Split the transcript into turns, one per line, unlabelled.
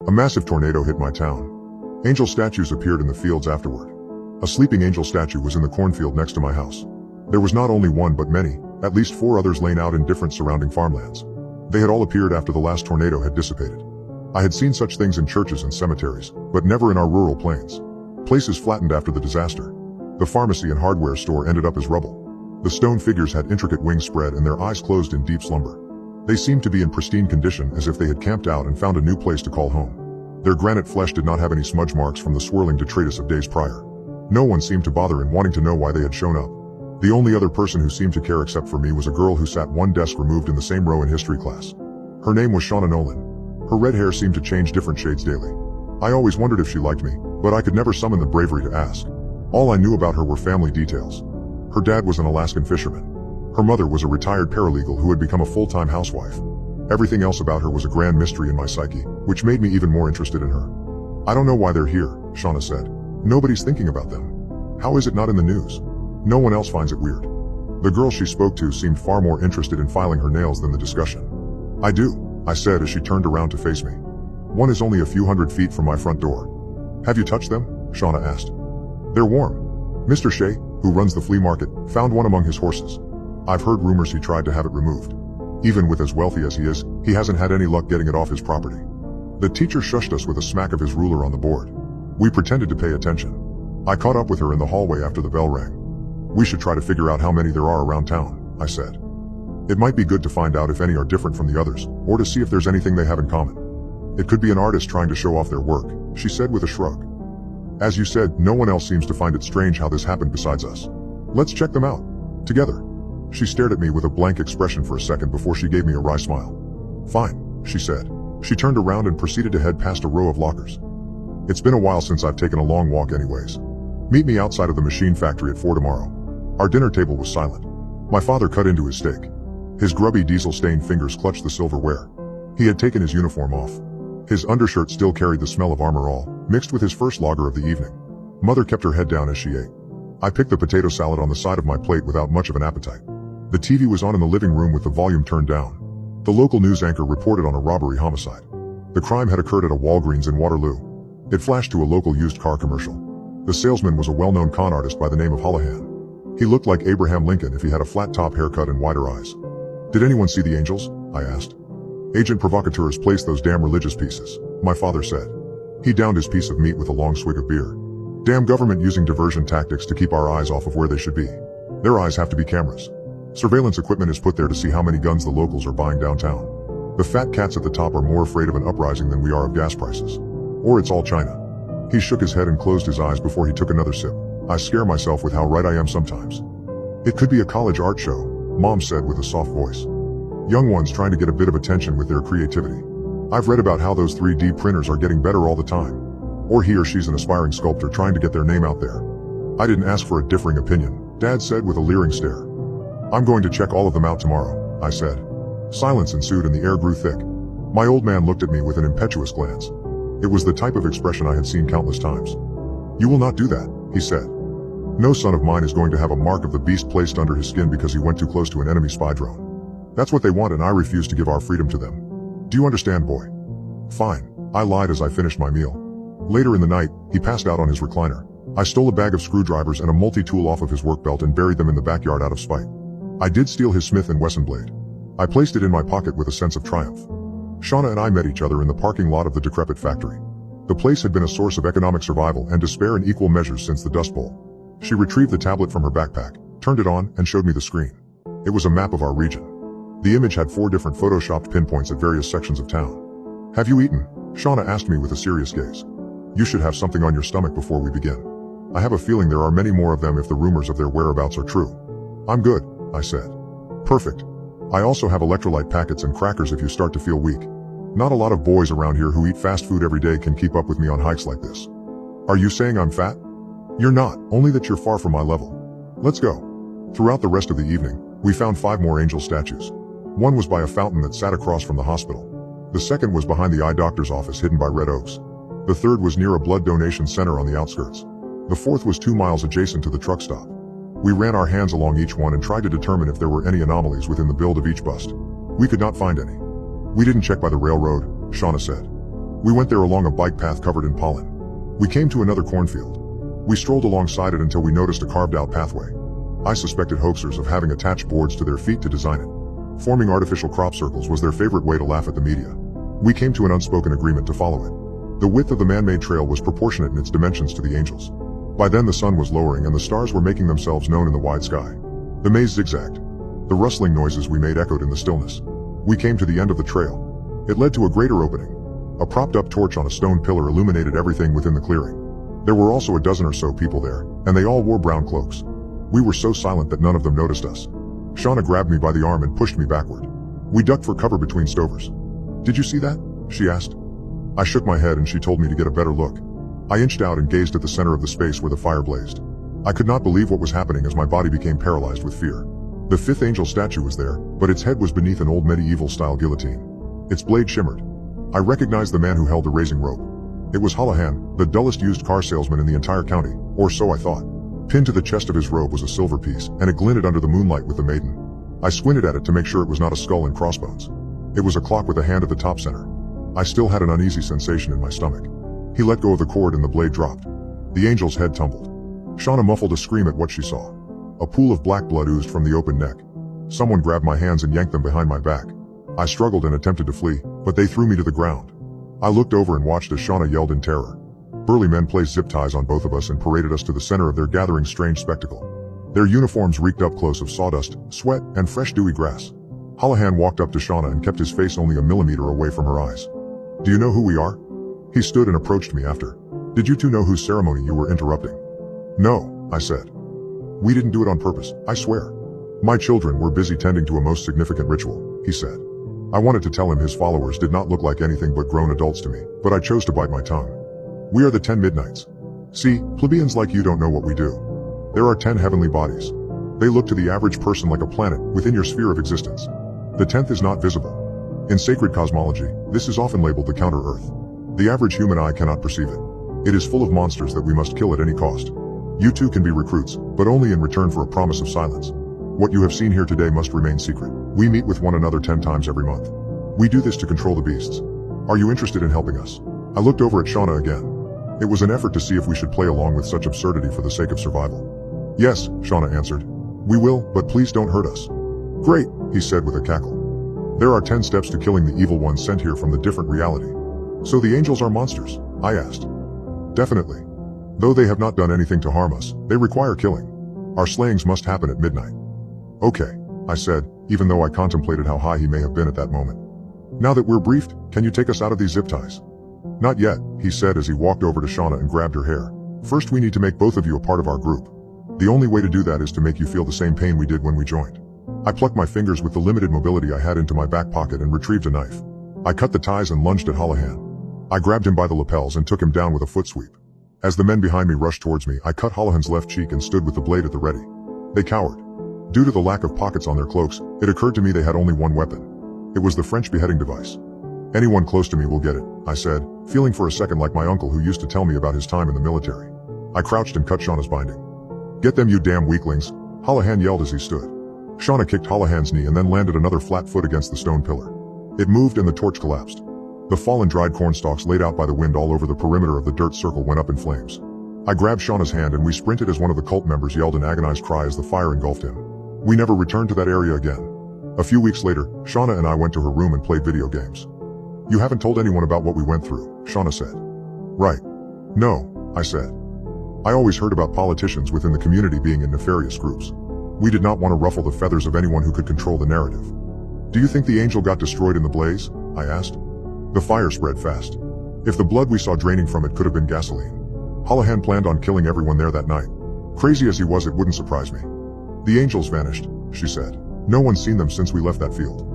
A massive tornado hit my town. Angel statues appeared in the fields afterward. A sleeping angel statue was in the cornfield next to my house. There was not only one but many, at least 4 others laying out in different surrounding farmlands. They had all appeared after the last tornado had dissipated. I had seen such things in churches and cemeteries, but never in our rural plains. Places flattened after the disaster. The pharmacy and hardware store ended up as rubble. The stone figures had intricate wings spread and their eyes closed in deep slumber. They seemed to be in pristine condition, as if they had camped out and found a new place to call home. Their granite flesh did not have any smudge marks from the swirling detritus of days prior. No one seemed to bother in wanting to know why they had shown up. The only other person who seemed to care except for me was a girl who sat one desk removed in the same row in history class. Her name was Shauna Nolan. Her red hair seemed to change different shades daily. I always wondered if she liked me, but I could never summon the bravery to ask. All I knew about her were family details. Her dad was an Alaskan fisherman. Her mother was a retired paralegal who had become a full-time housewife. Everything else about her was a grand mystery in my psyche, which made me even more interested in her. I don't know why they're here, Shauna said. Nobody's thinking about them. How is it not in the news? No one else finds it weird. The girl she spoke to seemed far more interested in filing her nails than the discussion. I do, I said as she turned around to face me. One is only a few hundred feet from my front door. Have you touched them? Shauna asked. They're warm. Mr. Shea, who runs the flea market, found one among his horses. I've heard rumors he tried to have it removed. Even with as wealthy as he is, he hasn't had any luck getting it off his property. The teacher shushed us with a smack of his ruler on the board. We pretended to pay attention. I caught up with her in the hallway after the bell rang. We should try to figure out how many there are around town, I said. It might be good to find out if any are different from the others, or to see if there's anything they have in common. It could be an artist trying to show off their work, she said with a shrug. As you said, no one else seems to find it strange how this happened besides us. Let's check them out. Together. She stared at me with a blank expression for a second before she gave me a wry smile. Fine, she said. She turned around and proceeded to head past a row of lockers. It's been a while since I've taken a long walk anyways. Meet me outside of the machine factory at 4 tomorrow. Our dinner table was silent. My father cut into his steak. His grubby diesel-stained fingers clutched the silverware. He had taken his uniform off. His undershirt still carried the smell of Armor All, mixed with his first lager of the evening. Mother kept her head down as she ate. I picked the potato salad on the side of my plate without much of an appetite. The TV was on in the living room with the volume turned down. The local news anchor reported on a robbery homicide. The crime had occurred at a Walgreens in Waterloo. It flashed to a local used car commercial. The salesman was a well-known con artist by the name of Holohan. He looked like Abraham Lincoln if he had a flat-top haircut and wider eyes. Did anyone see the angels? I asked. Agent Provocateurs placed those damn religious pieces, my father said. He downed his piece of meat with a long swig of beer. Damn government using diversion tactics to keep our eyes off of where they should be. Their eyes have to be cameras. Surveillance equipment is put there to see how many guns the locals are buying downtown. The fat cats at the top are more afraid of an uprising than we are of gas prices. Or it's all China. He shook his head and closed his eyes before he took another sip. I scare myself with how right I am sometimes. It could be a college art show, Mom said with a soft voice. Young ones trying to get a bit of attention with their creativity. I've read about how those 3D printers are getting better all the time. Or he or she's an aspiring sculptor trying to get their name out there. I didn't ask for a differing opinion, Dad said with a leering stare. I'm going to check all of them out tomorrow, I said. Silence ensued and the air grew thick. My old man looked at me with an impetuous glance. It was the type of expression I had seen countless times. You will not do that, he said. No son of mine is going to have a mark of the beast placed under his skin because he went too close to an enemy spy drone. That's what they want and I refuse to give our freedom to them. Do you understand, boy? Fine, I lied as I finished my meal. Later in the night, he passed out on his recliner. I stole a bag of screwdrivers and a multi-tool off of his work belt and buried them in the backyard out of spite. I did steal his Smith & Wesson blade. I placed it in my pocket with a sense of triumph. Shauna and I met each other in the parking lot of the decrepit factory. The place had been a source of economic survival and despair in equal measures since the Dust Bowl. She retrieved the tablet from her backpack, turned it on, and showed me the screen. It was a map of our region. The image had 4 different photoshopped pinpoints at various sections of town. Have you eaten? Shauna asked me with a serious gaze. You should have something on your stomach before we begin. I have a feeling there are many more of them if the rumors of their whereabouts are true. I'm good, I said. Perfect. I also have electrolyte packets and crackers if you start to feel weak. Not a lot of boys around here who eat fast food every day can keep up with me on hikes like this. Are you saying I'm fat? You're not, only that you're far from my level. Let's go. Throughout the rest of the evening, we found 5 more angel statues. One was by a fountain that sat across from the hospital. The second was behind the eye doctor's office hidden by red oaks. The third was near a blood donation center on the outskirts. The fourth was 2 miles adjacent to the truck stop. We ran our hands along each one and tried to determine if there were any anomalies within the build of each bust. We could not find any. We didn't check by the railroad, Shauna said. We went there along a bike path covered in pollen. We came to another cornfield. We strolled alongside it until we noticed a carved-out pathway. I suspected hoaxers of having attached boards to their feet to design it. Forming artificial crop circles was their favorite way to laugh at the media. We came to an unspoken agreement to follow it. The width of the man-made trail was proportionate in its dimensions to the angels. By then the sun was lowering and the stars were making themselves known in the wide sky. The maze zigzagged. The rustling noises we made echoed in the stillness. We came to the end of the trail. It led to a greater opening. A propped-up torch on a stone pillar illuminated everything within the clearing. There were also a dozen or so people there, and they all wore brown cloaks. We were so silent that none of them noticed us. Shauna grabbed me by the arm and pushed me backward. We ducked for cover between stovers. "Did you see that?" she asked. I shook my head and she told me to get a better look. I inched out and gazed at the center of the space where the fire blazed. I could not believe what was happening as my body became paralyzed with fear. The fifth angel statue was there, but its head was beneath an old medieval-style guillotine. Its blade shimmered. I recognized the man who held the raising rope. It was Holohan, the dullest used car salesman in the entire county, or so I thought. Pinned to the chest of his robe was a silver piece, and it glinted under the moonlight with the maiden. I squinted at it to make sure it was not a skull and crossbones. It was a clock with a hand at the top center. I still had an uneasy sensation in my stomach. He let go of the cord and the blade dropped. The angel's head tumbled. Shauna muffled a scream at what she saw. A pool of black blood oozed from the open neck. Someone grabbed my hands and yanked them behind my back. I struggled and attempted to flee, but they threw me to the ground. I looked over and watched as Shauna yelled in terror. Burly men placed zip ties on both of us and paraded us to the center of their gathering strange spectacle. Their uniforms reeked up close of sawdust, sweat, and fresh dewy grass. Holohan walked up to Shauna and kept his face only a millimeter away from her eyes. "Do you know who we are?" He stood and approached me after. "Did you two know whose ceremony you were interrupting?" "No," I said. "We didn't do it on purpose, I swear. My children were busy tending to a most significant ritual," he said. I wanted to tell him his followers did not look like anything but grown adults to me, but I chose to bite my tongue. "We are the 10 Midnights. See, plebeians like you don't know what we do. There are 10 heavenly bodies. They look to the average person like a planet within your sphere of existence. The 10th is not visible. In sacred cosmology, this is often labeled the counter-Earth. The average human eye cannot perceive it. It is full of monsters that we must kill at any cost. You two can be recruits, but only in return for a promise of silence. What you have seen here today must remain secret. We meet with one another 10 times every month. We do this to control the beasts. Are you interested in helping us?" I looked over at Shauna again. It was an effort to see if we should play along with such absurdity for the sake of survival. "Yes," Shauna answered. "We will, but please don't hurt us." "Great," he said with a cackle. "There are 10 steps to killing the evil ones sent here from the different reality." "So the angels are monsters?" I asked. "Definitely. Though they have not done anything to harm us, they require killing. Our slayings must happen at midnight." "Okay," I said, even though I contemplated how high he may have been at that moment. "Now that we're briefed, can you take us out of these zip ties?" "Not yet," he said as he walked over to Shauna and grabbed her hair. "First we need to make both of you a part of our group. The only way to do that is to make you feel the same pain we did when we joined." I plucked my fingers with the limited mobility I had into my back pocket and retrieved a knife. I cut the ties and lunged at Holohan. I grabbed him by the lapels and took him down with a foot sweep. As the men behind me rushed towards me, I cut Holohan's left cheek and stood with the blade at the ready. They cowered. Due to the lack of pockets on their cloaks, it occurred to me they had only one weapon. It was the French beheading device. "Anyone close to me will get it," I said, feeling for a second like my uncle who used to tell me about his time in the military. I crouched and cut Shauna's binding. "Get them, you damn weaklings," Holohan yelled as he stood. Shauna kicked Holohan's knee and then landed another flat foot against the stone pillar. It moved and the torch collapsed. The fallen dried corn stalks laid out by the wind all over the perimeter of the dirt circle went up in flames. I grabbed Shauna's hand and we sprinted as one of the cult members yelled an agonized cry as the fire engulfed him. We never returned to that area again. A few weeks later, Shauna and I went to her room and played video games. "You haven't told anyone about what we went through," Shauna said. "Right. No," I said. I always heard about politicians within the community being in nefarious groups. We did not want to ruffle the feathers of anyone who could control the narrative. "Do you think the angel got destroyed in the blaze?" I asked. "The fire spread fast. If the blood we saw draining from it could have been gasoline. Holohan planned on killing everyone there that night. Crazy as he was, it wouldn't surprise me." "The angels vanished," she said. "No one's seen them since we left that field."